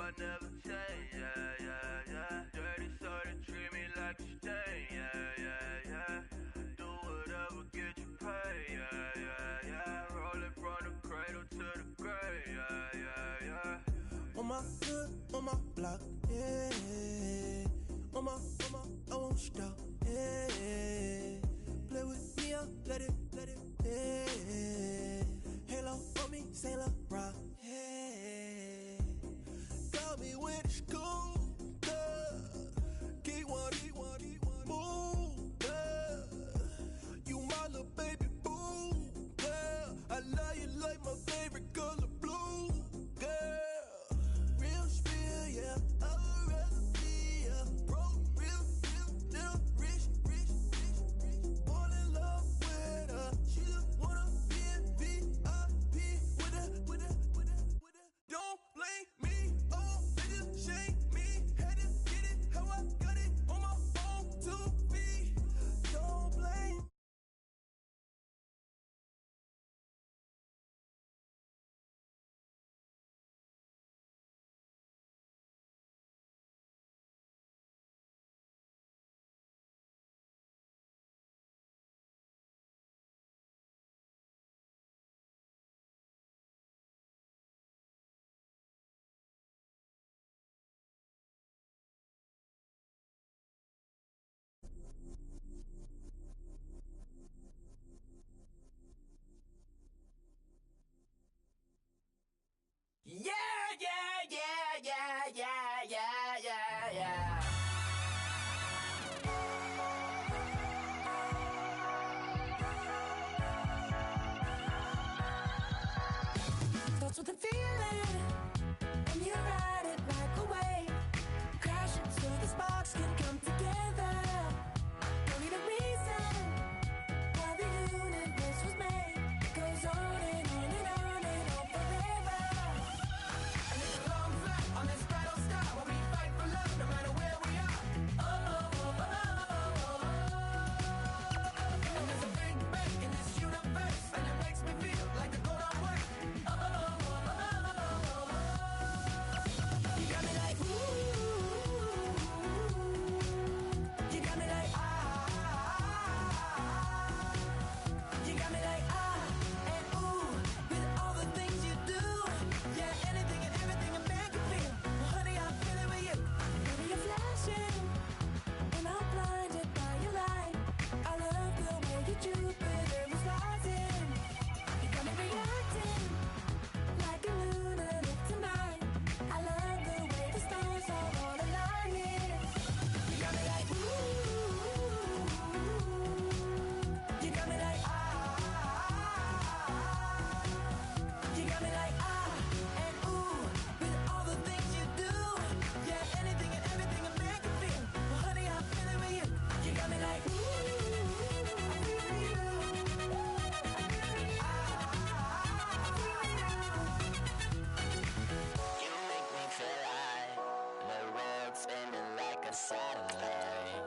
I never change, yeah, yeah, yeah. Dirty soda, treat me like a stain, yeah, yeah, yeah. Do whatever, get you paid, yeah, yeah, yeah. Rolling from the cradle to the grave, yeah, yeah, yeah. On my hood, on my block, yeah. On my, I won't stop, yeah. Play with me, I'll let it, yeah. Halo on me, Saint Laurent, yeah. Got me with the school, yeah. Keep one, move, yeah. You my little baby boo, yeah. I love you like my favorite color blue, girl. Real spill, yeah. I'd rather be, yeah. Broke, real, little rich. Fall in love with her. She just wanna be in VIP with her. Don't blame me, oh, niggas shame me. Had to get it how I got it on my own 2 feet. Don't blame. Yeah. Starts with a feeling, and you ride it like a wave. Crash it so the sparks can come together. Don't need a reason why the universe was made. It goes on and on and on and on forever. And it's a long flight on this battle star where we fight for love no matter where we are. And there's a big bang in this universe, and it makes me feel like the gold I'm worth. You got me like ooh. You got me like you got me like and ooh. With all the things you do, yeah, anything and everything a man can feel. Well, honey, I'm feeling with you. Baby, you're flashing, and I'm blinded by your light. I love the way you Jupiter was rising. You got me reacting like a lunatic tonight. I love the way the stars are all aligning. You got me like ooh. You got me like you got me like and ooh. With all the things you do, yeah, anything and everything a man can feel. Well, honey, I'm feeling with you. You got me like ooh. I'm feeling you. You make me feel like the world's spinning like a satellite.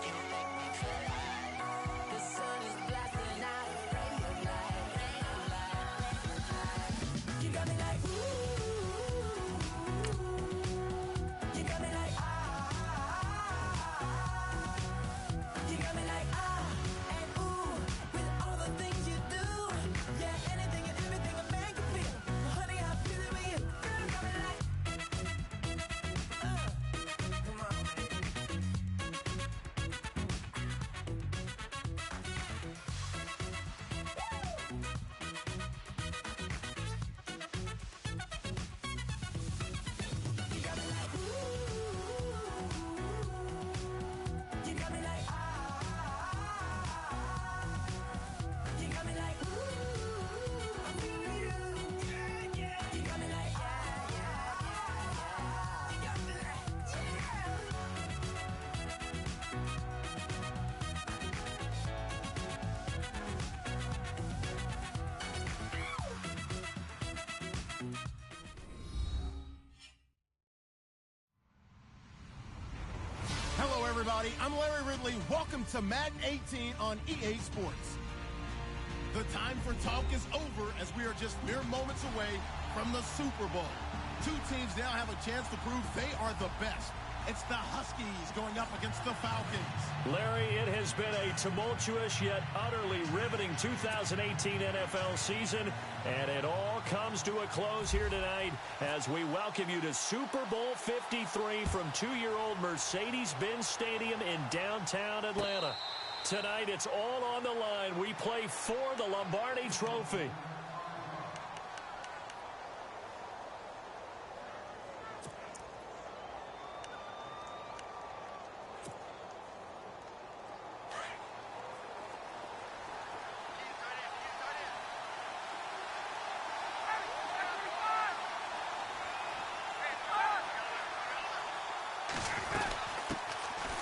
You make me feel like the sun is blasting out a ray of light. You got me like ooh. You got me like you got me like and ooh. With all the things you do, yeah, anything and everything a man can feel. Well, honey, I'm feeling with you. Girl, you got me like come on, you got me like ooh. You got me like you got me like ooh. I'm feeling you. Yeah. You got me like You got me like Hello, everybody. I'm Larry Ridley. Welcome to Madden 18 on EA Sports. The time for talk is over as we are just mere moments away from the Super Bowl. Two teams now have a chance to prove they are the best. It's the Huskies going up against the Falcons. Larry, it has been a tumultuous yet utterly riveting 2018 NFL season, and it all comes to a close here tonight as we welcome you to Super Bowl 53 from 2-year-old Mercedes-Benz Stadium in downtown Atlanta. Tonight, it's all on the line. We play for the Lombardi Trophy.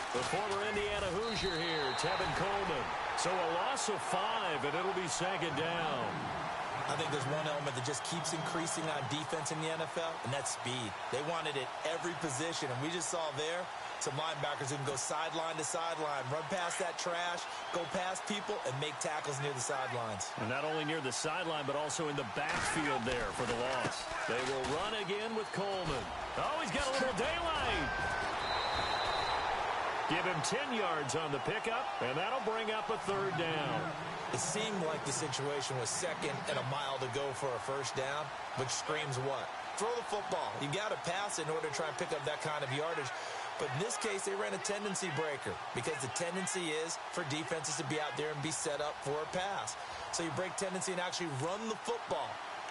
The former Indiana Hoosier here, Tevin Coleman. So a loss of 5, and it'll be second down. I think there's one element that just keeps increasing on defense in the NFL, and that's speed. They want it at every position, and we just saw there some linebackers who can go sideline to sideline, run past that trash, go past people, and make tackles near the sidelines. And not only near the sideline, but also in the backfield there for the loss. They will run again with Coleman. Oh, he's got a little daylight. Give him 10 yards on the pickup, and that'll bring up a third down. It seemed like the situation was second and a mile to go for a first down, which screams what? Throw the football. You got to pass in order to try and pick up that kind of yardage. But in this case, they ran a tendency breaker because the tendency is for defenses to be out there and be set up for a pass. So you break tendency and actually run the football.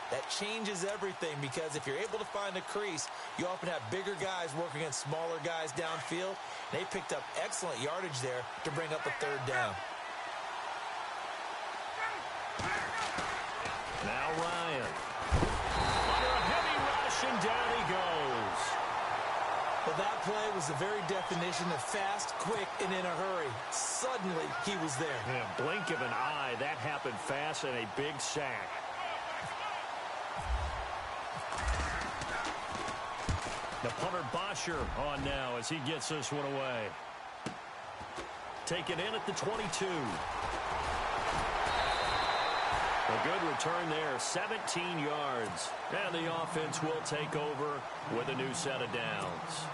That changes everything because if you're able to find a crease, you often have bigger guys working against smaller guys downfield. They picked up excellent yardage there to bring up a third down. Now Ryan. Under a heavy rush, and down he goes. Well, that play was the very definition of fast, quick, and in a hurry. Suddenly, he was there. Yeah, blink of an eye, that happened fast, and a big sack. The punter Bosher on now as he gets this one away. Taken in at the 22. A good return there, 17 yards. And the offense will take over with a new set of downs.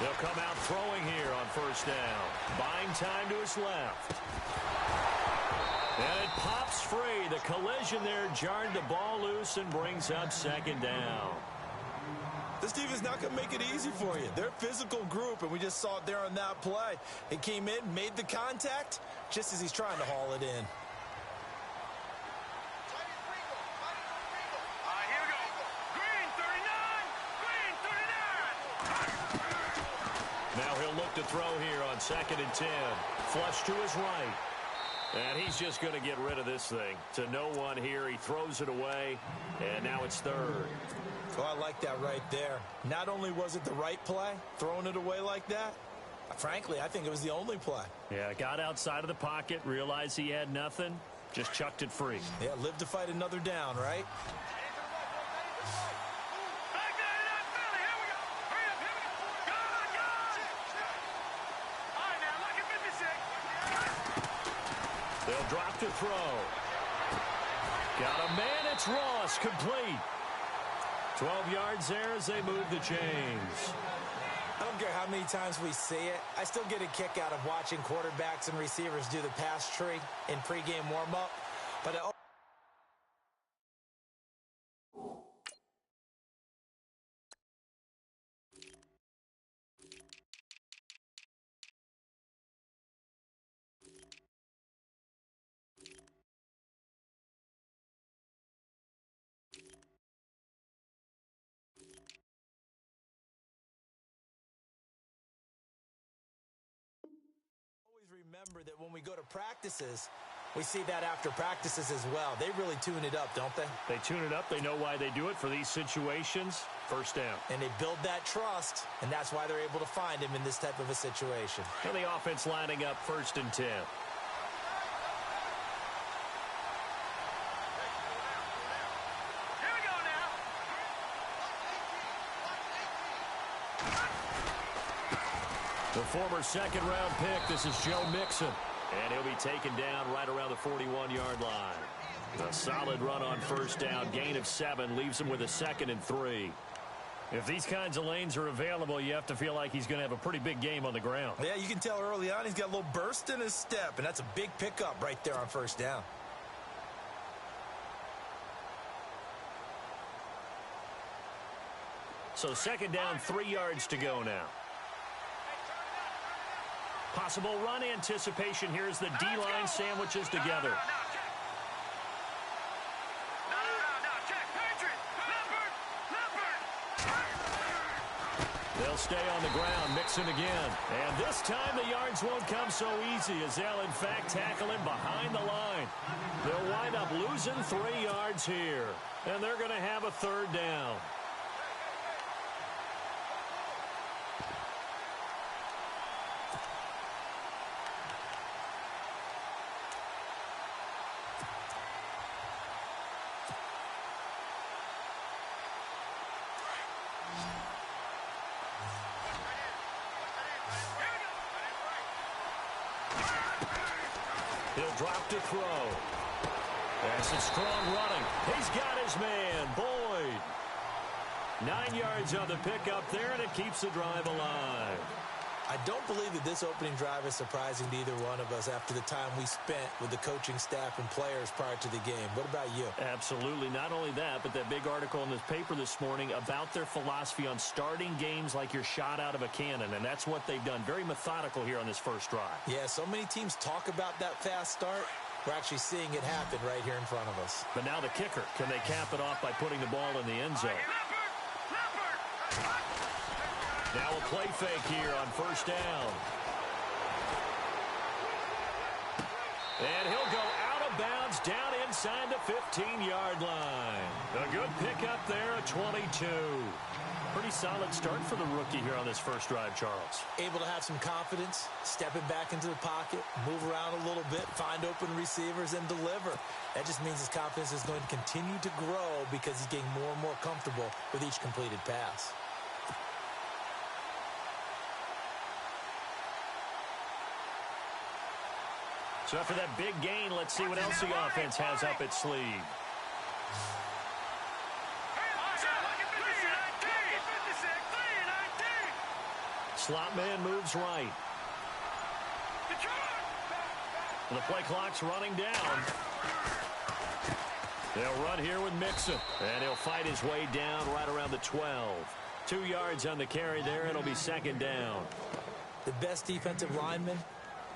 They'll come out throwing here on first down. Buying time to his left. And it pops free. The collision there jarred the ball loose and brings up second down. This team is not going to make it easy for you. They're a physical group, and we just saw it there on that play. It came in, made the contact, just as he's trying to haul it in. Now he'll look to throw here on 2nd and 10. Flush to his right. And he's just going to get rid of this thing. To no one here. He throws it away. And now it's third. Oh, I like that right there. Not only was it the right play, throwing it away like that, frankly, I think it was the only play. Yeah, got outside of the pocket, realized he had nothing, just chucked it free. Yeah, live to fight another down, right? They'll drop to throw. Got a man, it's Ross, complete. 12 yards there as they move the chains. I don't care how many times we see it. I still get a kick out of watching quarterbacks and receivers do the pass tree in pregame warm-up. But remember that when we go to practices, we see that after practices as well. They really tune it up, don't they? They tune it up. They know why they do it for these situations. first down. And they build that trust, and that's why they're able to find him in this type of a situation. And the offense lining up 1st and 10. The former second-round pick, this is Joe Mixon. And he'll be taken down right around the 41-yard line. A solid run on first down, gain of 7, leaves him with a 2nd and 3. If these kinds of lanes are available, you have to feel like he's going to have a pretty big game on the ground. Yeah, you can tell early on he's got a little burst in his step, and that's a big pickup right there on first down. So 2nd down, 3 yards to go now. Possible run anticipation here as the D-line sandwiches together. They'll stay on the ground, Mixon again. And this time the yards won't come so easy as they'll, in fact, tackle him behind the line. They'll wind up losing 3 yards here. And they're going to have a 3rd down. He'll drop to throw. That's a strong running. He's got his man, Boyd. 9 yards on the pickup there, and it keeps the drive alive. I don't believe that this opening drive is surprising to either one of us after the time we spent with the coaching staff and players prior to the game. What about you? Absolutely. Not only that, but that big article in this paper this morning about their philosophy on starting games like you're shot out of a cannon, and that's what they've done. Very methodical here on this first drive. Yeah, so many teams talk about that fast start. We're actually seeing it happen right here in front of us. But now the kicker. Can they cap it off by putting the ball in the end zone? Now a play fake here on first down. And he'll go out of bounds down inside the 15-yard line. A good pickup there at 22. Pretty solid start for the rookie here on this first drive, Charles. Able to have some confidence, stepping back into the pocket, move around a little bit, find open receivers, and deliver. That just means his confidence is going to continue to grow because he's getting more and more comfortable with each completed pass. So after that big gain, let's see what else the offense has up its sleeve. Slot man moves right. The play clock's running down. They'll run here with Mixon, and he'll fight his way down right around the 12. 2 yards on the carry there. It'll be 2nd down. The best defensive linemen,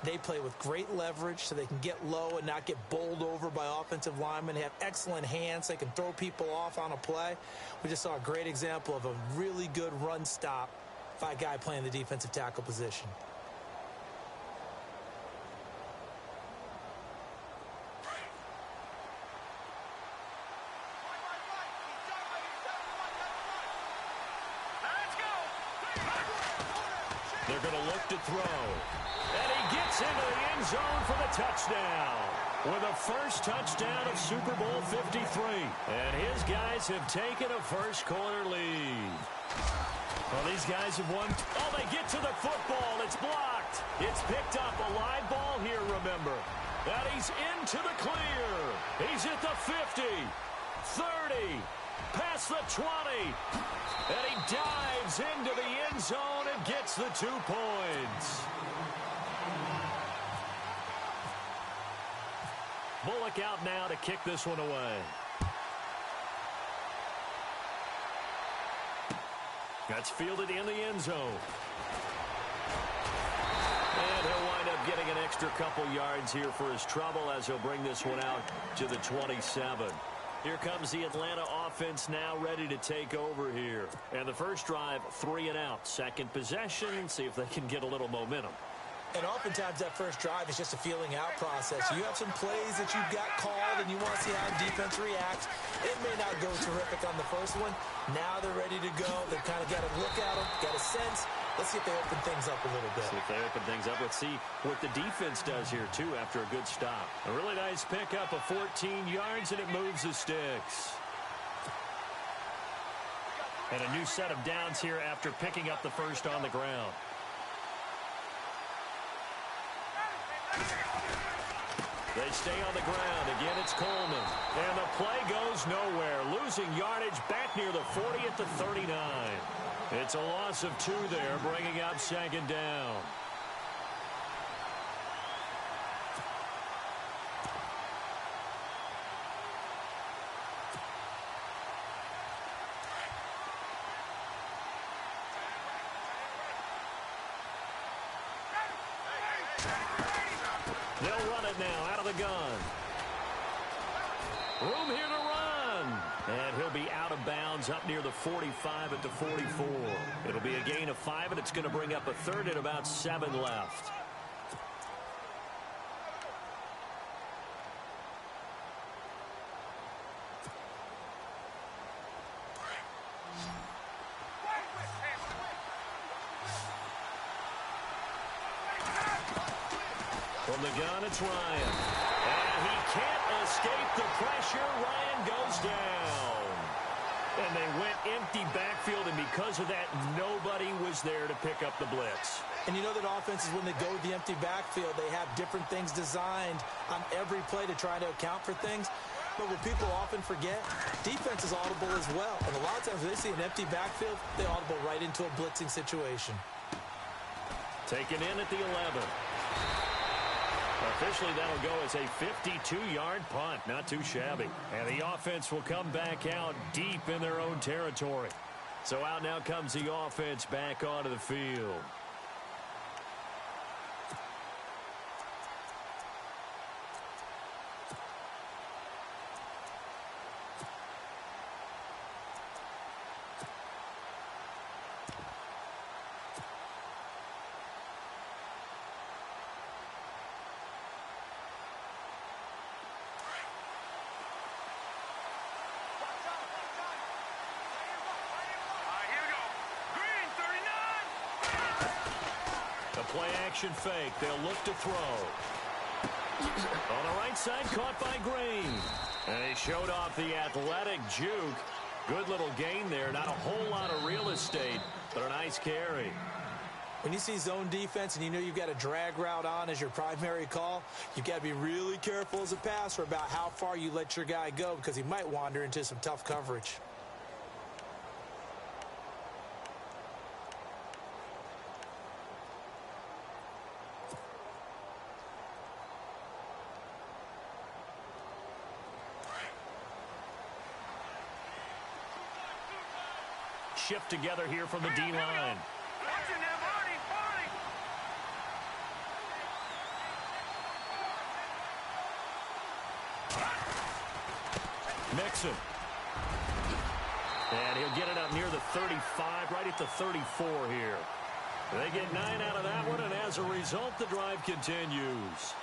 they play with great leverage so they can get low and not get bowled over by offensive linemen. They have excellent hands. They can throw people off on a play. We just saw a great example of a really good run stop by a guy playing the defensive tackle position. They're going to look to throw. And he gets into the end zone for the touchdown. With a first touchdown of Super Bowl 53. And his guys have taken a first quarter lead. Well, these guys have won. Oh, they get to the football. It's blocked. It's picked up. A live ball here, remember. And he's into the clear. He's at the 50, 30, past the 20. And he dives into the end zone and gets the 2 points. Bullock out now to kick this one away. That's fielded in the end zone. And he'll wind up getting an extra couple yards here for his trouble as he'll bring this one out to the 27. Here comes the Atlanta offense now ready to take over here. And the first drive, 3 and out. Second possession, see if they can get a little momentum. And oftentimes that first drive is just a feeling out process. You have some plays that you've got called and you want to see how defense reacts. It may not go terrific on the first one. Now they're ready to go. They've kind of got a look at them, got a sense. Let's see if they open things up a little bit. See if they open things up. Let's see what the defense does here, too, after a good stop. A really nice pickup of 14 yards, and it moves the sticks. And a new set of downs here after picking up the first on the ground. They stay on the ground. Again, it's Coleman. And the play goes nowhere. Losing yardage back near the 40 at the 39. It's a loss of 2 there, bringing up second down. They'll run it now out of the gun. Room here to run. And he'll be out of bounds up near the 45 at the 44. It'll be a gain of 5, and it's going to bring up a third and about 7 left. From the gun, it's Ryan. And he can't escape the pressure. Ryan goes down. And they went empty backfield, and because of that, nobody was there to pick up the blitz. And you know that offenses, when they go with the empty backfield, they have different things designed on every play to try to account for things. But what people often forget, defense is audible as well. And a lot of times when they see an empty backfield, they audible right into a blitzing situation. Taken in at the 11. Officially, that'll go as a 52-yard punt. Not too shabby. And the offense will come back out deep in their own territory. So out now comes the offense back onto the field. Play action fake. They'll look to throw. On the right side, caught by Green. And he showed off the athletic juke. Good little gain there. Not a whole lot of real estate, but a nice carry. When you see zone defense and you know you've got a drag route on as your primary call, you've got to be really careful as a passer about how far you let your guy go because he might wander into some tough coverage. Shift together here from the D-line. Mixon. And he'll get it up near the 35, right at the 34 here. They get 9 out of that one, and as a result, the drive continues.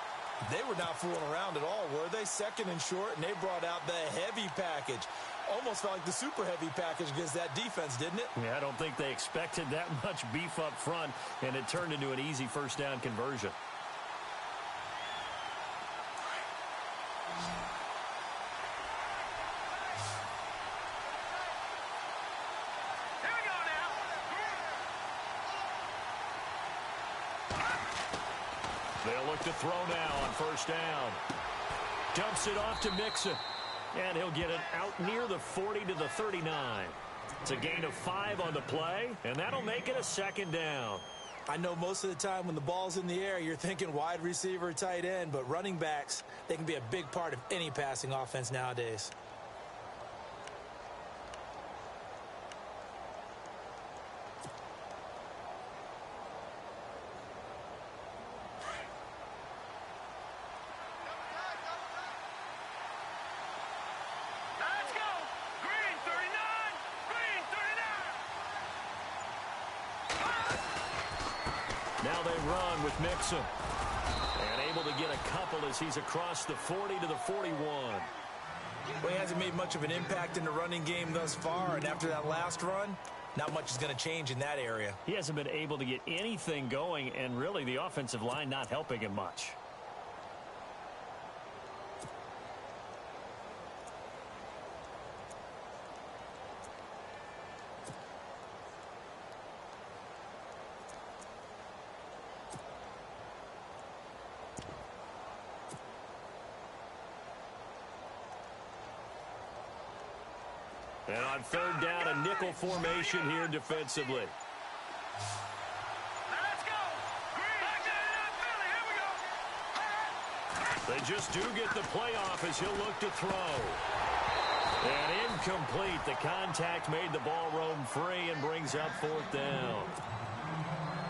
They were not fooling around at all, were they? Second and short, and they brought out the heavy package. Almost felt like the super heavy package against that defense, didn't it? Yeah, I don't think they expected that much beef up front, and it turned into an easy first down conversion. They'll look to throw now on first down. Dumps it off to Mixon. And he'll get it out near the 40 to the 39. It's a gain of 5 on the play, and that'll make it a second down. I know most of the time when the ball's in the air, you're thinking wide receiver, tight end, but running backs, they can be a big part of any passing offense nowadays. Now they run with Mixon. And able to get a couple as he's across the 40 to the 41. Well, he hasn't made much of an impact in the running game thus far, and after that last run, not much is going to change in that area. He hasn't been able to get anything going, and really the offensive line not helping him much. And on third down, a nickel formation here defensively. Let's go. Back to Philly. Here we go. They just do get the playoff as he'll look to throw. And incomplete. The contact made the ball roam free and brings up fourth down.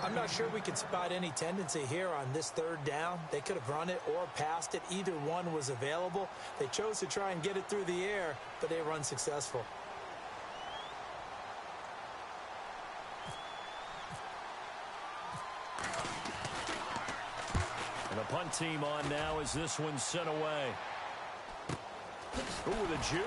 I'm not sure we can spot any tendency here on this third down. They could have run it or passed it. Either one was available. They chose to try and get it through the air, but they were unsuccessful. And the punt team on now as this one's sent away. Ooh, the juke.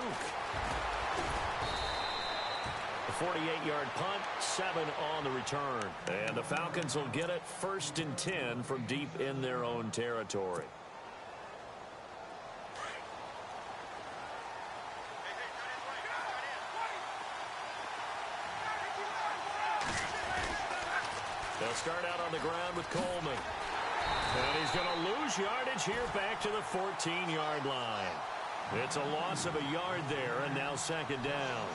A 48-yard punt, 7 on the return. And the Falcons will get it 1st and 10 from deep in their own territory. They'll start out on the ground with Coleman. And he's going to lose yardage here back to the 14-yard line. It's a loss of a yard there, and now 2nd down.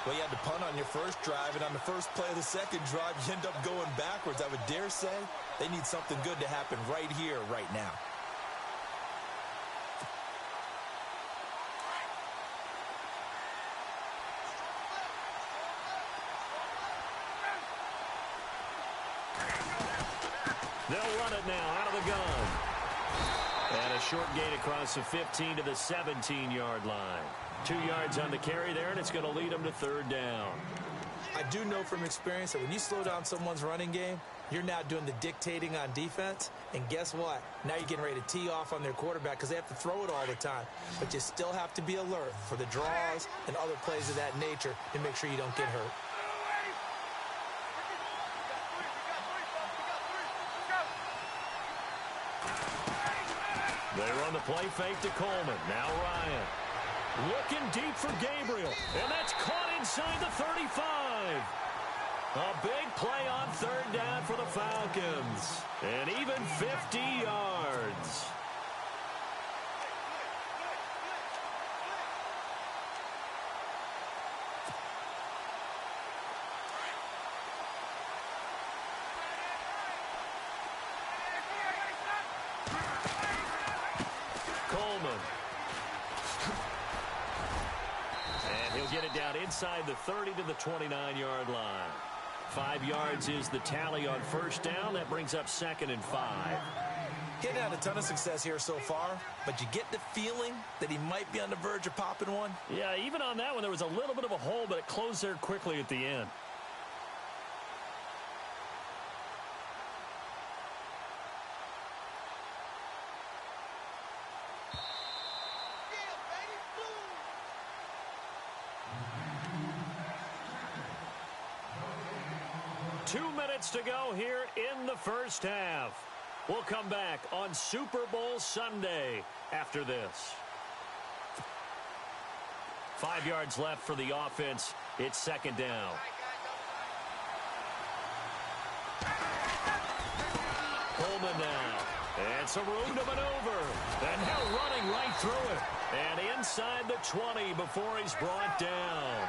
Well, you had to punt on your first drive, and on the first play of the second drive, you end up going backwards. I would dare say they need something good to happen right here, right now. They'll run it now out of the gun. And a short gain across the 15 to the 17-yard line. 2 yards on the carry there, and it's going to lead them to 3rd down. I do know from experience that when you slow down someone's running game, you're now doing the dictating on defense. And guess what? Now you're getting ready to tee off on their quarterback because they have to throw it all the time. But you still have to be alert for the draws and other plays of that nature to make sure you don't get hurt. They run the play fake to Coleman. Now Ryan. Looking deep for Gabriel. And that's caught inside the 35. A big play on 3rd down for the Falcons. And even 50 yards. Coleman. And he'll get it down inside the 30 to the 29-yard line. 5 yards is the tally on 1st down. That brings up 2nd and 5. He hasn't had a ton of success here so far, but you get the feeling that he might be on the verge of popping one. Yeah, even on that one, there was a little bit of a hole, but it closed there quickly at the end. To go here in the 1st half. We'll come back on Super Bowl Sunday after this. 5 yards left for the offense. It's 2nd down. Coleman now. And some room to maneuver. And now running right through it. And inside the 20 before he's brought down.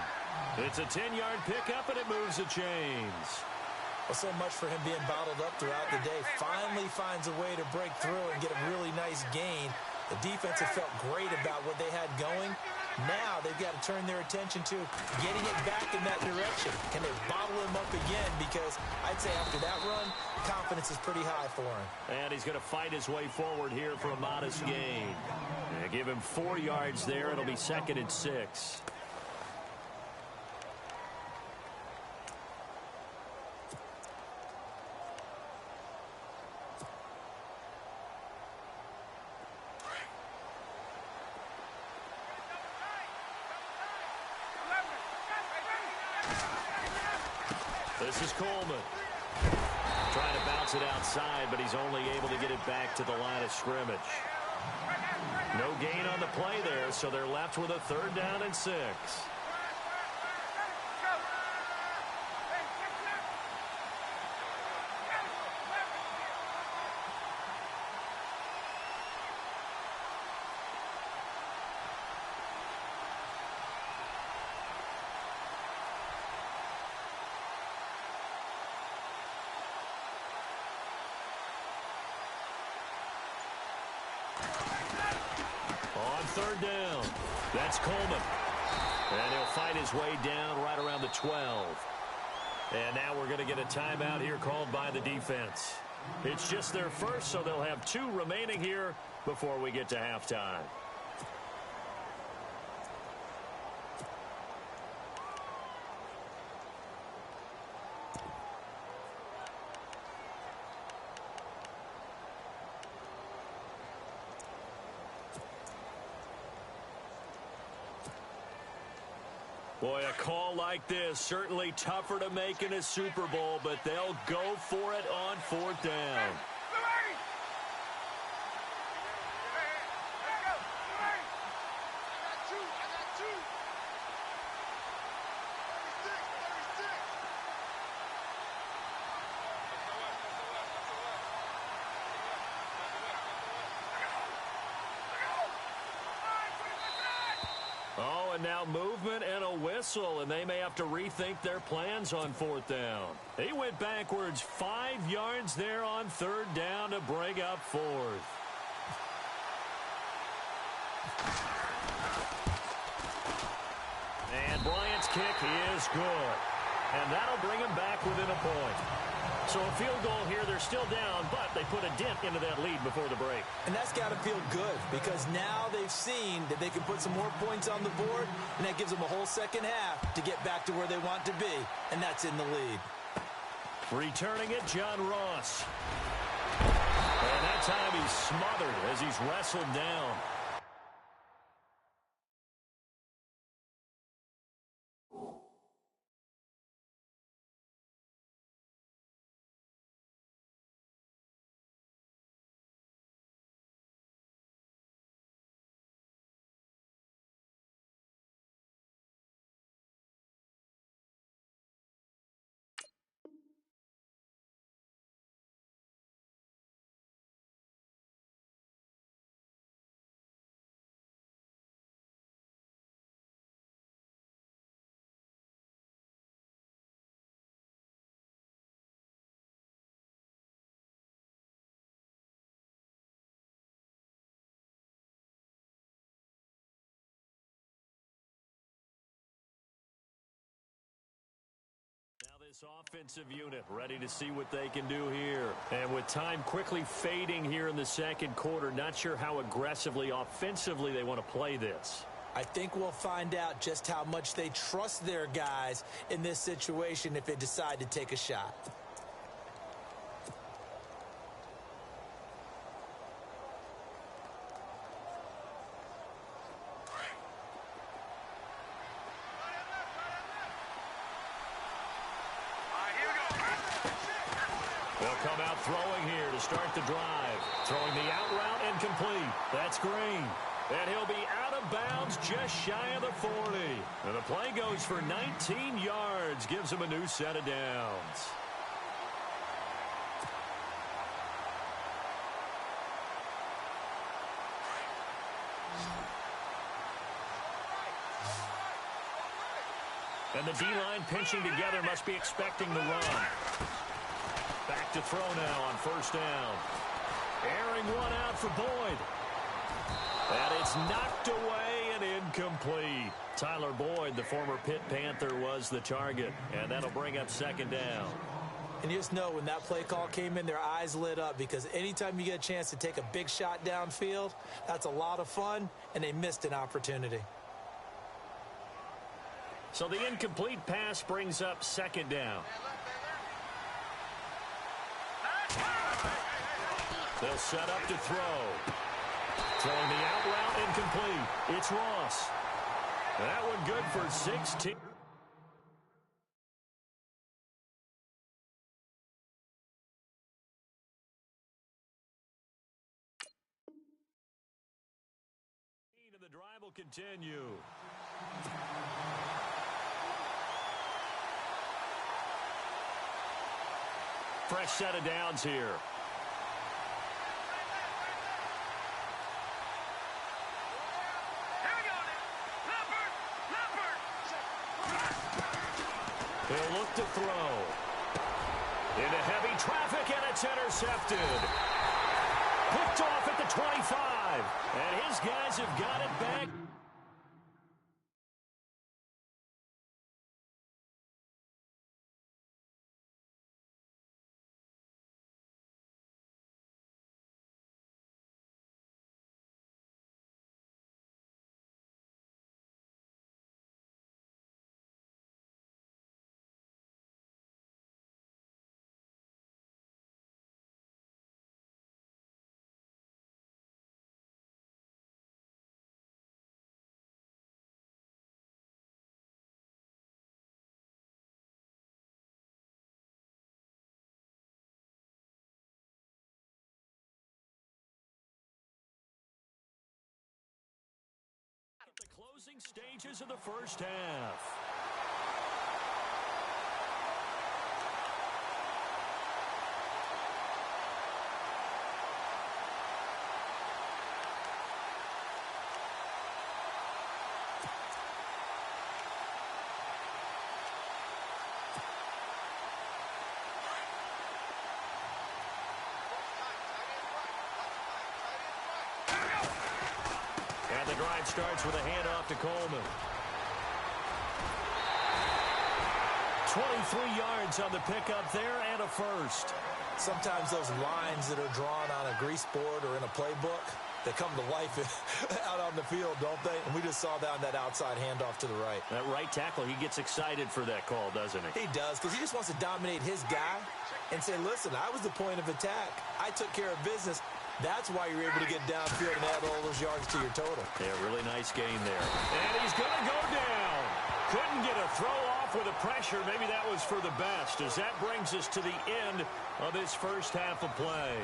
It's a 10-yard pickup, and it moves the chains. Well, so much for him being bottled up throughout the day. Finally finds a way to break through and get a really nice gain. The defense had felt great about what they had going. Now they've got to turn their attention to getting it back in that direction. Can they bottle him up again? Because I'd say after that run, confidence is pretty high for him. And he's going to fight his way forward here for a modest gain. Give him 4 yards there. It'll be 2nd and 6. This is Coleman. Trying to bounce it outside, but he's only able to get it back to the line of scrimmage. No gain on the play there, so they're left with a 3rd down and 6. On 3rd down, that's Coleman. And he'll fight his way down right around the 12. And now we're going to get a timeout here called by the defense. It's just their first, so they'll have 2 remaining here before we get to halftime. Boy, a call like this, certainly tougher to make in a Super Bowl, but they'll go for it on 4th down. Oh, and now movement and a whistle, and they may have to rethink their plans on 4th down. He went backwards 5 yards there on 3rd down to bring up 4th. And Bryant's kick is good. And that'll bring him back within a point. So a field goal here, they're still down, but they put a dent into that lead before the break. And that's got to feel good because now they've seen that they can put some more points on the board, and that gives them a whole second half to get back to where they want to be, and that's in the lead. Returning it, John Ross. And that time he's smothered as he's wrestled down. This offensive unit ready to see what they can do here. And with time quickly fading here in the 2nd quarter, not sure how aggressively, offensively they want to play this. I think we'll find out just how much they trust their guys in this situation if they decide to take a shot. They'll come out throwing here to start the drive. Throwing the out route and complete. That's Green. And he'll be out of bounds just shy of the 40. And the play goes for 19 yards. Gives him a new set of downs. And the D-line pinching together must be expecting the run. Back to throw now on 1st down. Airing one out for Boyd. And it's knocked away and incomplete. Tyler Boyd, the former Pitt Panther, was the target. And that'll bring up 2nd down. And you just know when that play call came in, their eyes lit up because anytime you get a chance to take a big shot downfield, that's a lot of fun, and they missed an opportunity. So the incomplete pass brings up 2nd down. They'll set up to throw. Throwing the out route incomplete. It's Ross. That one good for 16. drive will continue. Fresh set of downs here. He'll look to throw. Into heavy traffic, and it's intercepted. Picked off at the 25. And his guys have got it back. At the closing stages of the first half. And the drive starts with a handoff to Coleman. 23 yards on the pickup there and a first. Sometimes those lines that are drawn on a grease board or in a playbook, they come to life out on the field, don't they? And we just saw that on that outside handoff to the right. That right tackle, he gets excited for that call, doesn't he? He does, because he just wants to dominate his guy and say, listen, I was the point of attack. I took care of business. That's why you're able to get downfield and add all those yards to your total. Yeah, really nice gain there. And he's going to go down. Couldn't get a throw off with the pressure. Maybe that was for the best, as that brings us to the end of this first half of play.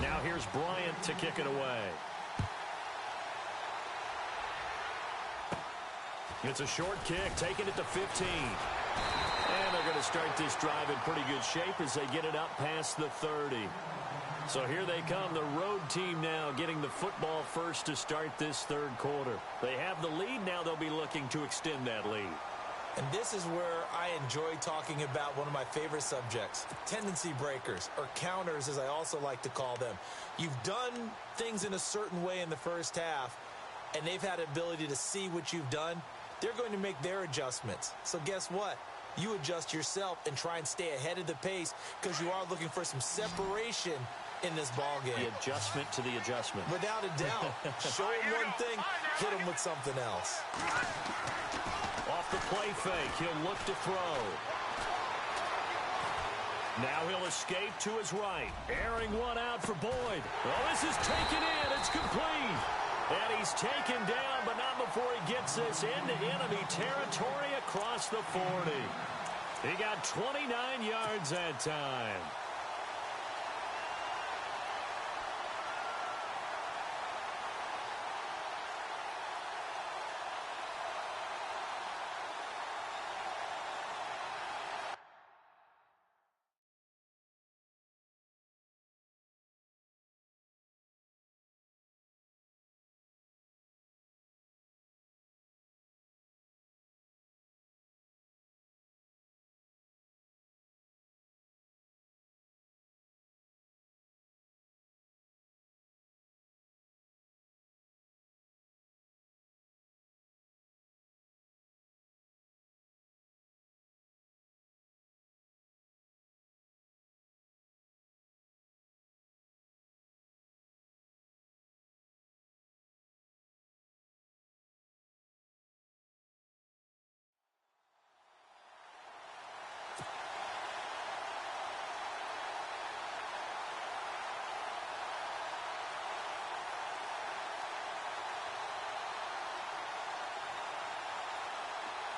Now here's Bryant to kick it away. It's a short kick, taking it to 15. And they're going to start this drive in pretty good shape as they get it up past the 30. So here they come, the road team now getting the football first to start this third quarter. They have the lead, now they'll be looking to extend that lead. And this is where I enjoy talking about one of my favorite subjects, tendency breakers, or counters as I also like to call them. You've done things in a certain way in the first half, and they've had the ability to see what you've done. They're going to make their adjustments. So guess what? You adjust yourself and try and stay ahead of the pace because you are looking for some separation in this ball game. The adjustment to the adjustment. Without a doubt. Show him one thing, hit him with something else. Off the play fake, he'll look to throw. Now he'll escape to his right. Airing one out for Boyd. Well, this is taken in. It's complete. And he's taken down, but not before he gets this into enemy territory across the 40. He got 29 yards that time.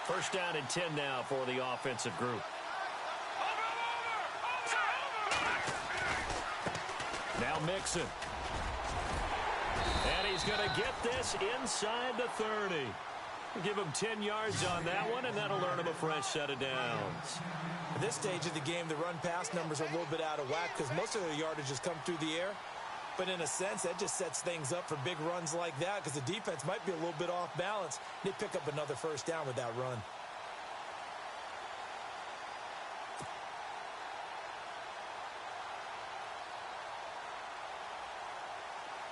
First down and 10 now for the offensive group. Now Mixon. And he's going to get this inside the 30. Give him 10 yards on that one, and that'll earn him a fresh set of downs. At this stage of the game, the run-pass numbers are a little bit out of whack because most of their yardage has come through the air. But in a sense, that just sets things up for big runs like that because the defense might be a little bit off balance. They pick up another first down with that run.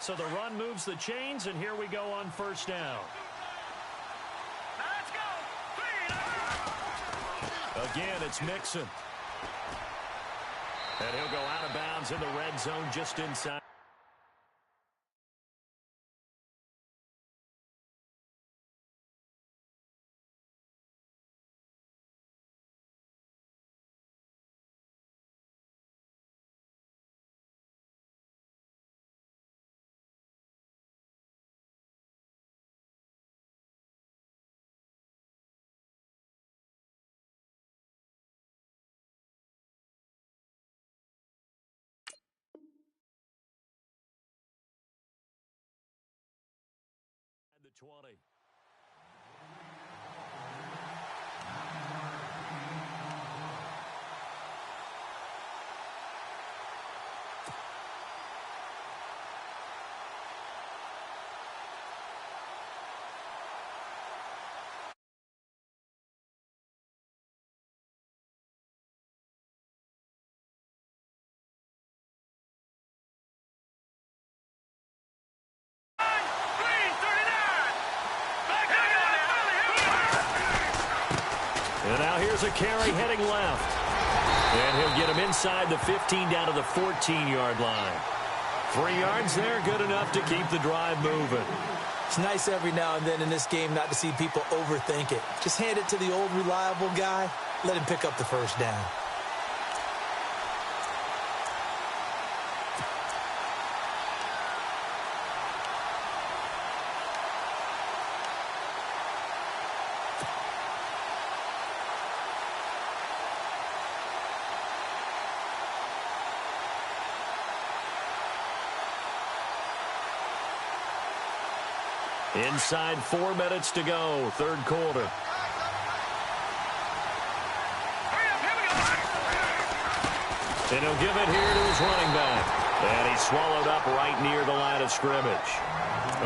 So the run moves the chains, and here we go on first down. Let's go. Again, it's Mixon. And he'll go out of bounds in the red zone just inside. The 20. And now here's a carry heading left. And he'll get him inside the 15 down to the 14-yard line. 3 yards there, good enough to keep the drive moving. It's nice every now and then in this game not to see people overthink it. Just hand it to the old reliable guy. Let him pick up the first down. Inside 4 minutes to go, third quarter. And he'll give it here to his running back. And he's swallowed up right near the line of scrimmage.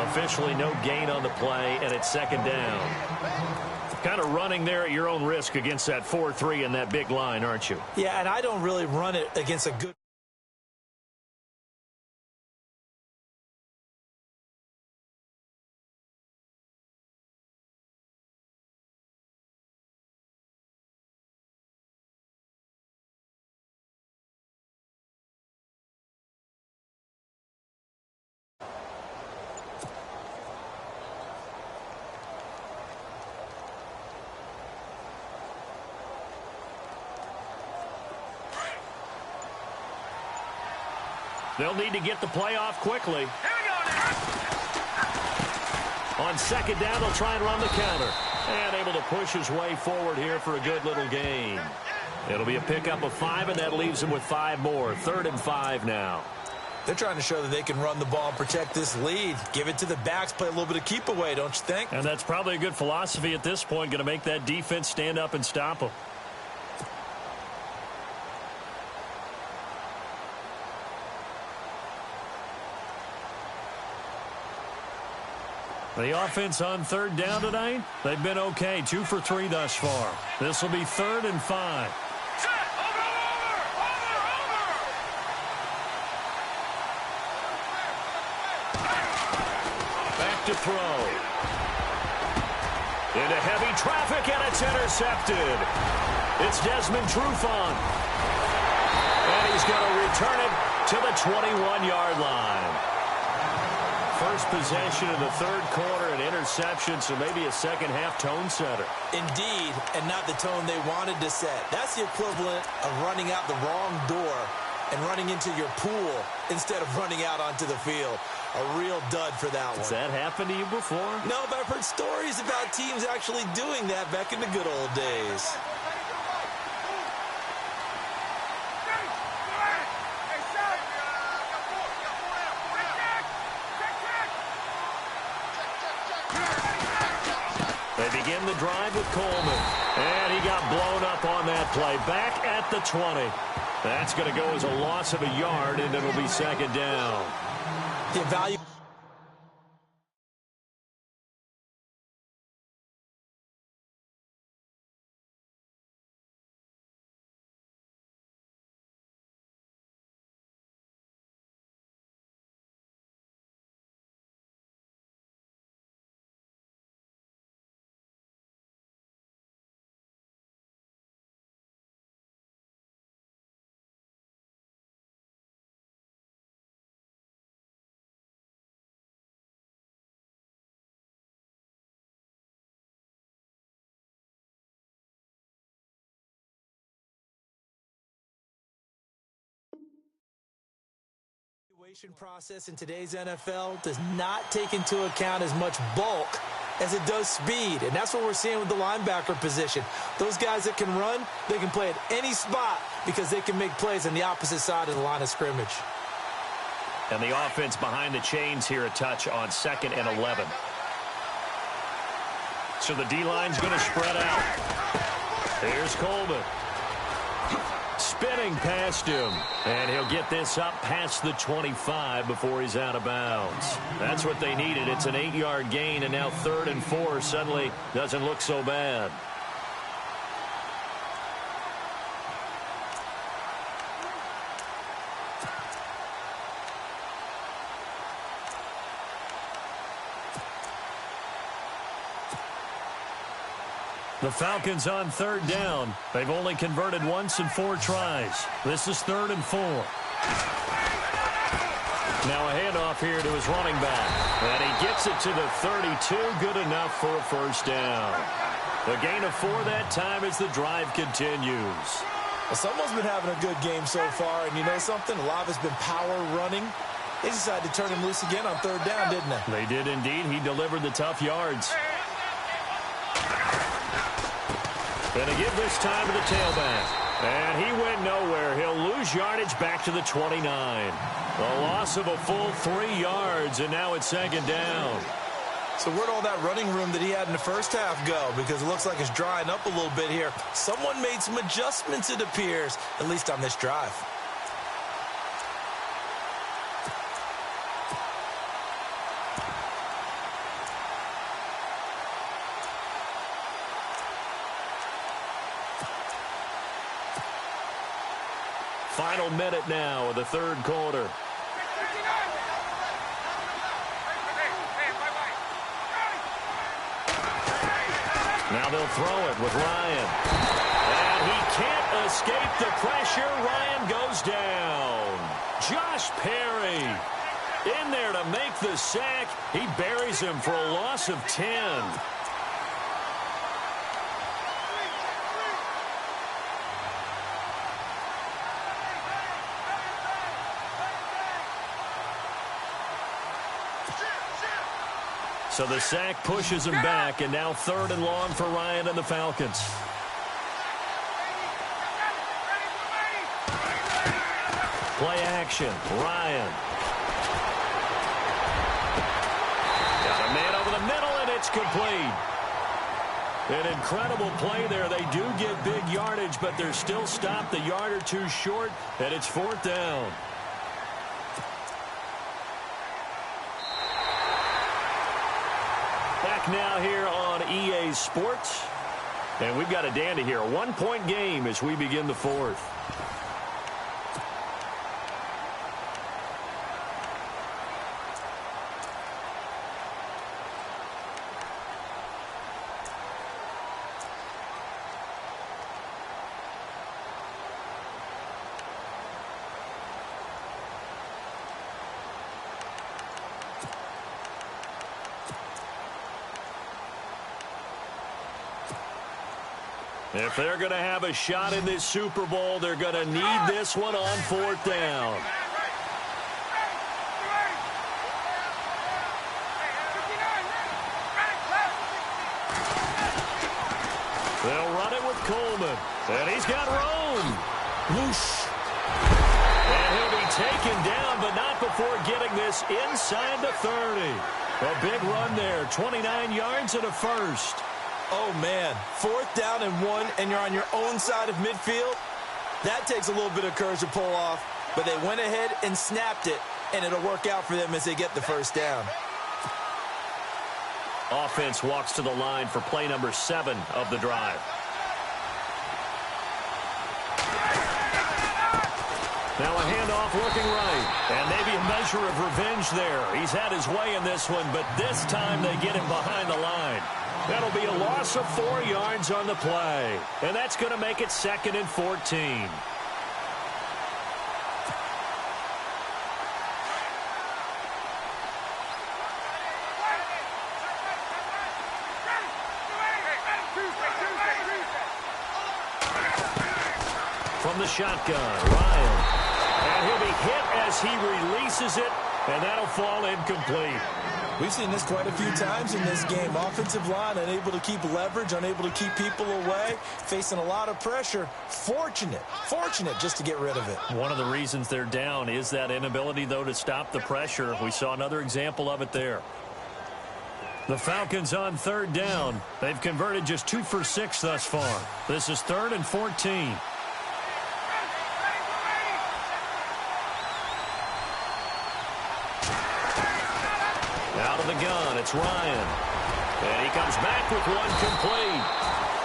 Officially no gain on the play, and it's second down. Kind of running there at your own risk against that 4-3 and that big line, aren't you? Yeah, and I don't really run it against a good... They'll need to get the play off quickly. On second down, they'll try and run the counter. And able to push his way forward here for a good little gain. It'll be a pickup of 5, and that leaves him with 5 more. 3rd and 5 now. They're trying to show that they can run the ball and protect this lead. Give it to the backs, play a little bit of keep away, don't you think? And that's probably a good philosophy at this point, going to make that defense stand up and stop them. The offense on third down tonight, they've been okay. 2 for 3 thus far. This will be 3rd and 5. Back to throw. Into heavy traffic, and it's intercepted. It's Desmond Trufant. And he's going to return it to the 21-yard line. First possession of the third quarter, an interception, so maybe a second-half tone setter. Indeed, and not the tone they wanted to set. That's the equivalent of running out the wrong door and running into your pool instead of running out onto the field. A real dud for that one. Has that happened to you before? No, but I've heard stories about teams actually doing that back in the good old days. They begin the drive with Coleman. And he got blown up on that play. Back at the 20. That's going to go as a loss of a yard, and it'll be second down. The value. Process in today's NFL does not take into account as much bulk as it does speed, and that's what we're seeing with the linebacker position. Those guys that can run, they can play at any spot because they can make plays on the opposite side of the line of scrimmage. And the offense behind the chains here a touch on 2nd and 11. So the D-line's going to spread out. Here's Coleman. Spinning past him, and he'll get this up past the 25 before he's out of bounds. That's what they needed. It's an 8-yard gain, and now 3rd and 4 suddenly doesn't look so bad. The Falcons on 3rd down. They've only converted once in 4 tries. This is 3rd and 4. Now a handoff here to his running back. And he gets it to the 32. Good enough for a first down. The gain of 4 that time as the drive continues. Well, someone's been having a good game so far, and you know something? A lot of it's been power running. They decided to turn him loose again on 3rd down, didn't they? They did indeed. He delivered the tough yards. Going to give this time to the tailback. And he went nowhere. He'll lose yardage back to the 29. A loss of a full 3 yards, and now it's 2nd down. So where'd all that running room that he had in the first half go? Because it looks like it's drying up a little bit here. Someone made some adjustments, it appears, at least on this drive. Final minute now of the 3rd quarter. Now they'll throw it with Ryan. And he can't escape the pressure. Ryan goes down. Josh Perry in there to make the sack. He buries him for a loss of 10. So the sack pushes him back, and now 3rd and long for Ryan and the Falcons. Play action, Ryan. Got a man over the middle, and it's complete. An incredible play there. They do get big yardage, but they're still stopped a yard or 2 short, and it's 4th down. Back now here on EA Sports. And we've got a dandy here. A 1-point game as we begin the 4th. If they're going to have a shot in this Super Bowl, they're going to need this one on 4th down. Coleman. And he's got room. Whoosh. And he'll be taken down, but not before getting this inside the 30. A big run there, 29 yards and a first. Oh, man, 4th down and 1, and you're on your own side of midfield. That takes a little bit of courage to pull off, but they went ahead and snapped it, and it'll work out for them as they get the first down. Offense walks to the line for play number 7 of the drive. Now a handoff looking right, and maybe a measure of revenge there. He's had his way in this one, but this time they get him behind the line. That'll be a loss of 4 yards on the play, and that's going to make it 2nd and 14. From the shotgun, Ryan. And he'll be hit as he releases it, and that'll fall incomplete. We've seen this quite a few times in this game. Offensive line unable to keep leverage, unable to keep people away, facing a lot of pressure. Fortunate just to get rid of it. One of the reasons they're down is that inability, though, to stop the pressure. We saw another example of it there. The Falcons on 3rd down. They've converted just 2 for 6 thus far. This is 3rd and 14. Out of the gun, it's Ryan. And he comes back with one complete.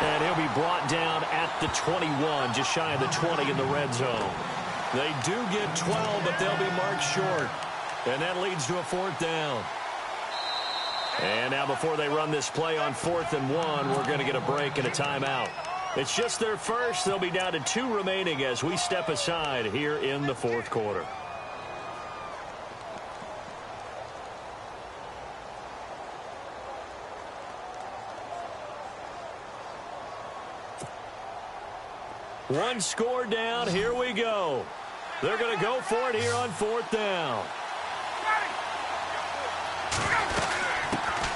And he'll be brought down at the 21, just shy of the 20 in the red zone. They do get 12, but they'll be marked short. And that leads to a 4th down. And now before they run this play on 4th and 1, we're going to get a break and a timeout. It's just their first. They'll be down to 2 remaining as we step aside here in the 4th quarter. One score down. Here we go. They're going to go for it here on 4th down.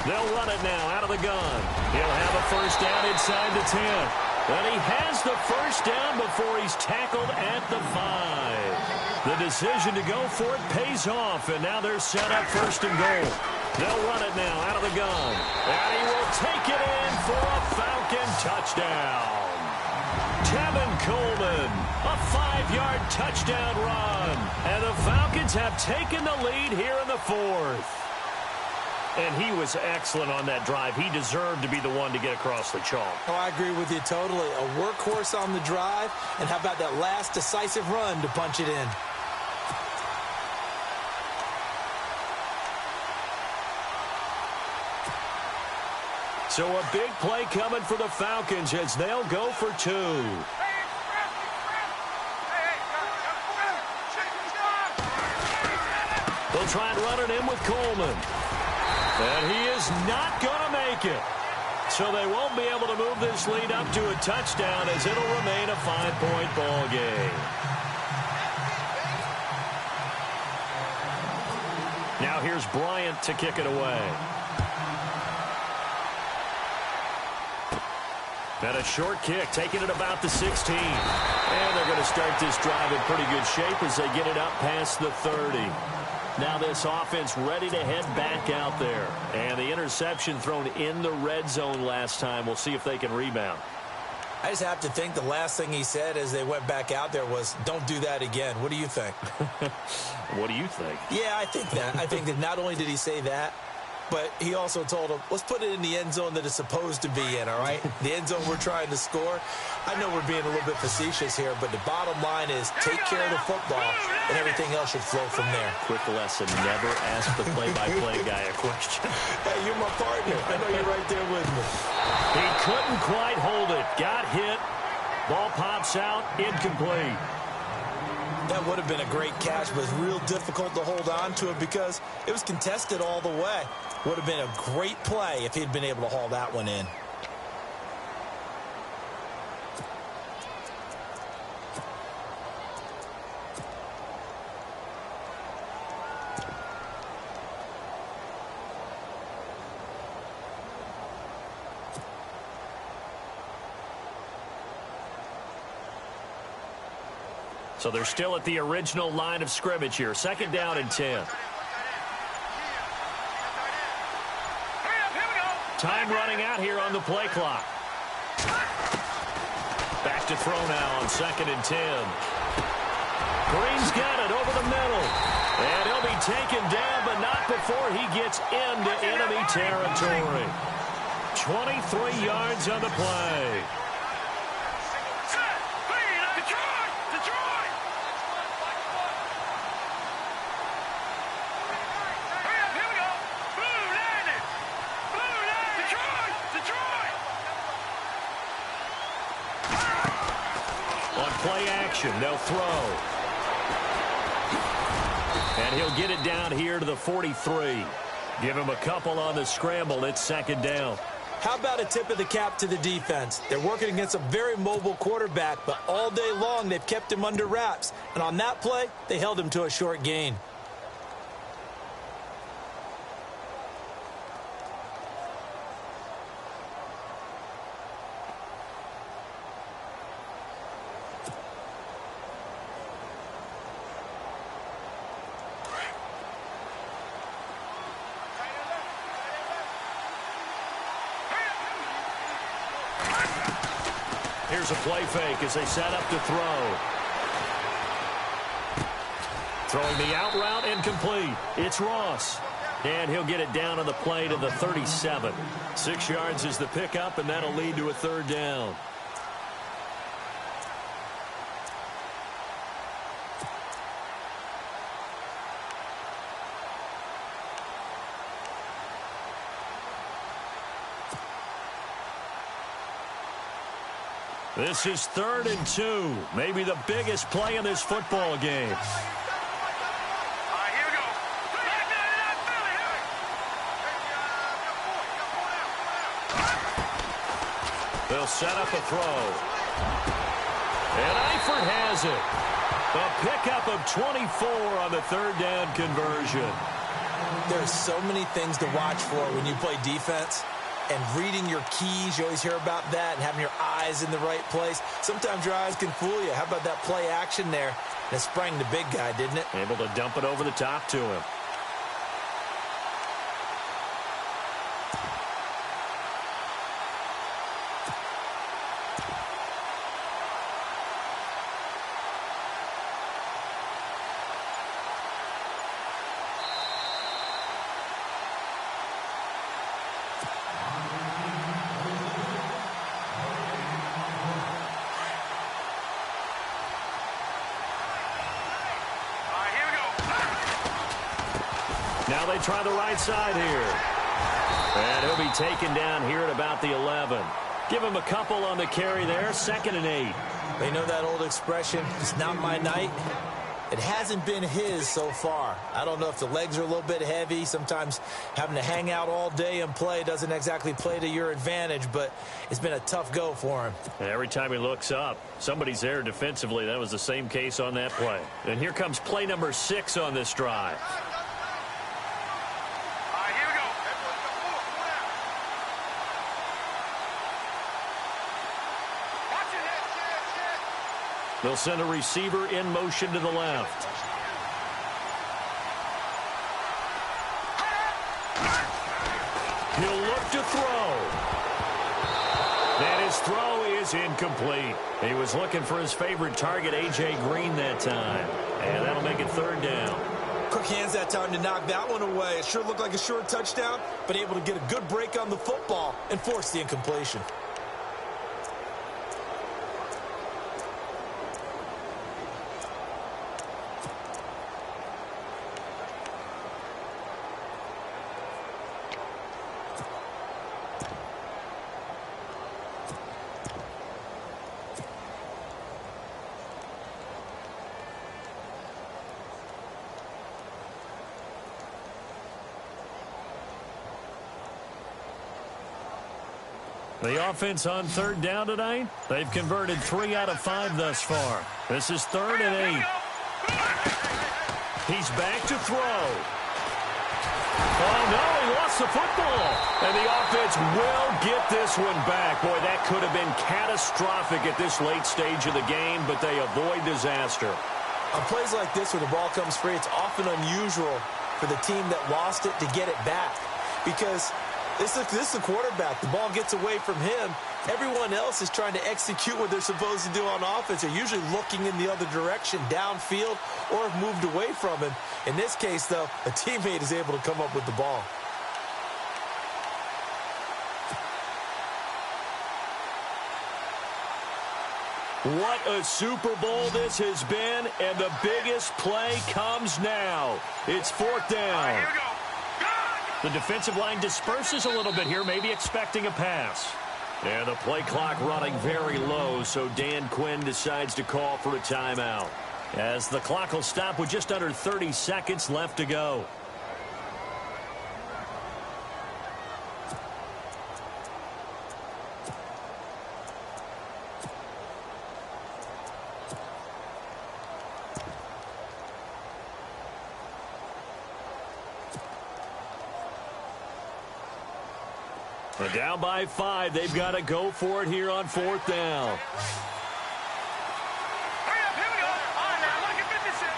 They'll run it now out of the gun. He'll have a first down inside the 10. And he has the first down before he's tackled at the 5. The decision to go for it pays off, and now they're set up 1st and goal. They'll run it now out of the gun. And he will take it in for a Falcon touchdown. Tevin Coleman, a 5-yard touchdown run. And the Falcons have taken the lead here in the 4th. And he was excellent on that drive. He deserved to be the one to get across the chalk. Oh, I agree with you totally. A workhorse on the drive, and how about that last decisive run to punch it in? So a big play coming for the Falcons as they'll go for 2. They'll try and run it in with Coleman. And he is not going to make it. So they won't be able to move this lead up to a touchdown as it'll remain a 5-point ball game. Now here's Bryant to kick it away. And a short kick, taking it about the 16. And they're going to start this drive in pretty good shape as they get it up past the 30. Now this offense ready to head back out there. And the interception thrown in the red zone last time. We'll see if they can rebound. I just have to think the last thing he said as they went back out there was, don't do that again. What do you think? What do you think? Yeah, I think that. I think that not only did he say that, but he also told him, let's put it in the end zone that it's supposed to be in, all right? The end zone we're trying to score. I know we're being a little bit facetious here, but the bottom line is take care of the football, and everything else should flow from there. Quick lesson, never ask the play-by-play guy a question. Hey, you're my partner. I know you're right there with me. He couldn't quite hold it. Got hit. Ball pops out. Incomplete. That would have been a great catch, but it's real difficult to hold on to it because it was contested all the way. Would have been a great play if he'd been able to haul that one in. So they're still at the original line of scrimmage here. 2nd down and 10. Time running out here on the play clock. Back to throw now on 2nd and 10. Green's got it over the middle. And he'll be taken down, but not before he gets into enemy territory. 23 yards on the play. On play action, they'll throw. And he'll get it down here to the 43. Give him a couple on the scramble. It's 2nd down. How about a tip of the cap to the defense? They're working against a very mobile quarterback, but all day long they've kept him under wraps. And on that play, they held him to a short gain. Here's a play fake as they set up to throw. Throwing the out route incomplete. It's Ross. And he'll get it down on the play to the 37. 6 yards is the pickup, and that'll lead to a 3rd down. This is 3rd and 2. Maybe the biggest play in this football game. Here we go. They'll set up a throw. And Eifert has it. A pickup of 24 on the 3rd down conversion. There's so many things to watch for when you play defense. And reading your keys, you always hear about that, and having your eyes in the right place. Sometimes your eyes can fool you. How about that play action there? And it sprang the big guy, didn't it? Able to dump it over the top to him. Now they try the right side here. And he'll be taken down here at about the 11. Give him a couple on the carry there. 2nd and 8. They know that old expression, it's not my night. It hasn't been his so far. I don't know if the legs are a little bit heavy. Sometimes having to hang out all day and play doesn't exactly play to your advantage, but it's been a tough go for him. And every time he looks up, somebody's there defensively. That was the same case on that play. And here comes play number 6 on this drive. They'll send a receiver in motion to the left. He'll look to throw. And his throw is incomplete. He was looking for his favorite target, A.J. Green, that time. And that'll make it 3rd down. Quick hands that time to knock that one away. It sure looked like a short touchdown, but able to get a good break on the football and force the incompletion. The offense on 3rd down tonight, they've converted 3 out of 5 thus far. This is 3rd and 8. He's back to throw. Oh, no, he lost the football. And the offense will get this one back. Boy, that could have been catastrophic at this late stage of the game, but they avoid disaster. On plays like this where the ball comes free, it's often unusual for the team that lost it to get it back because this is a quarterback. The ball gets away from him. Everyone else is trying to execute what they're supposed to do on offense. They're usually looking in the other direction, downfield, or have moved away from him. In this case, though, a teammate is able to come up with the ball. What a Super Bowl this has been, and the biggest play comes now. It's fourth down. Here we go. The defensive line disperses a little bit here, maybe expecting a pass. And the play clock running very low, so Dan Quinn decides to call for a timeout. As the clock will stop with just under 30 seconds left to go. But down by 5, they've got to go for it here on fourth down. Hurry up, here we go. All right, now, look at this shit.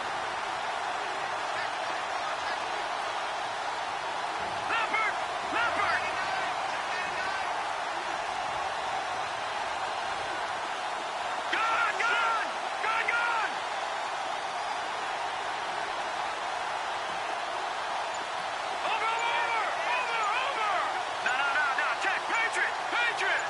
Leopard! Leopard! Gone! Gone! Gone! Gone! Over! No, check! Patriot! Patriot!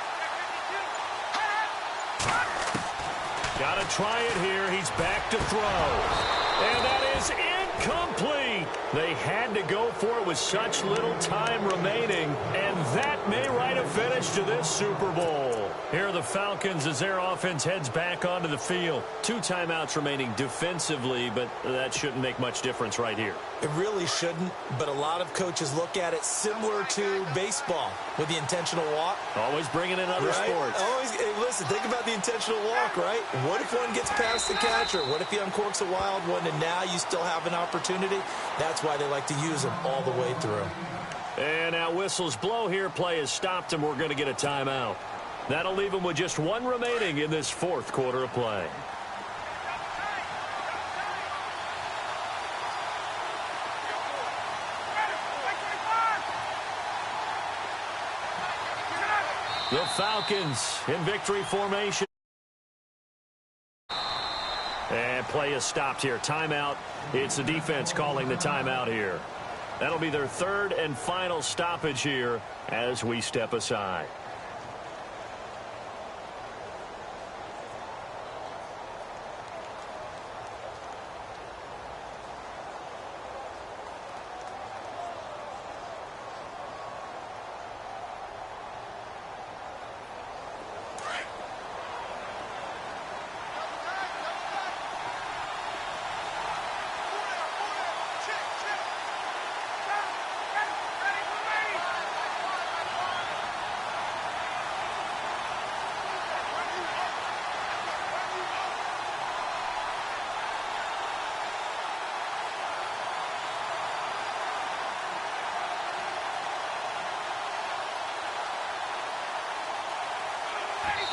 Got to try it here. He's back to throw. And that is incomplete. They had to go for it with such little time remaining. And that may write a finish to this Super Bowl. Here are the Falcons as their offense heads back onto the field. 2 timeouts remaining defensively, but that shouldn't make much difference right here. It really shouldn't, but a lot of coaches look at it similar to baseball with the intentional walk. Always bringing in other sports. Always, hey, listen, think about the intentional walk, right? What if one gets past the catcher? What if he uncorks a wild one and now you still have an opportunity? That's why they like to use them all the way through. And now whistles blow here. Play is stopped, and we're going to get a timeout. That'll leave them with just 1 remaining in this fourth quarter of play. The Falcons in victory formation. And play is stopped here. Timeout. It's the defense calling the timeout here. That'll be their 3rd and final stoppage here as we step aside.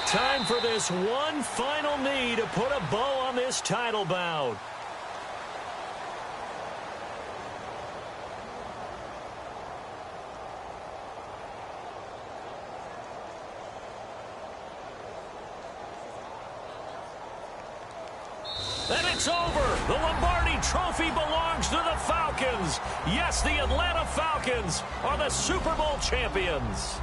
Time for this one final knee to put a bow on this title bout. And it's over. The Lombardi Trophy belongs to the Falcons. Yes, the Atlanta Falcons are the Super Bowl champions.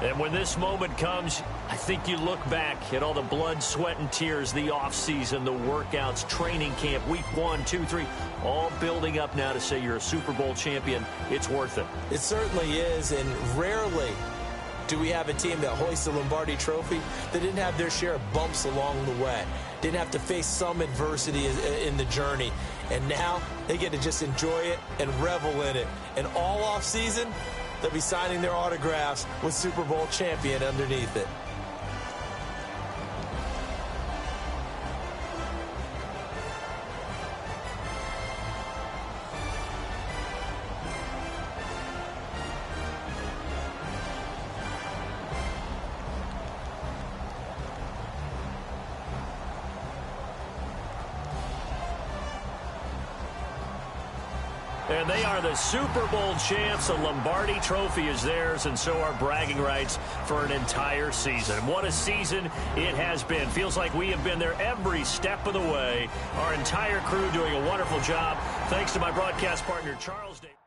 And when this moment comes, I think you look back at all the blood, sweat, and tears, the offseason, the workouts, training camp, week 1, 2, 3, all building up now to say you're a Super Bowl champion. It's worth it. It certainly is, and rarely do we have a team that hoists the Lombardi Trophy that didn't have their share of bumps along the way, didn't have to face some adversity in the journey, and now they get to just enjoy it and revel in it. And all offseason, they'll be signing their autographs with Super Bowl champion underneath it. And they are the Super Bowl champs. The Lombardi Trophy is theirs, and so are bragging rights for an entire season. What a season it has been. Feels like we have been there every step of the way. Our entire crew doing a wonderful job. Thanks to my broadcast partner, Charles Davis.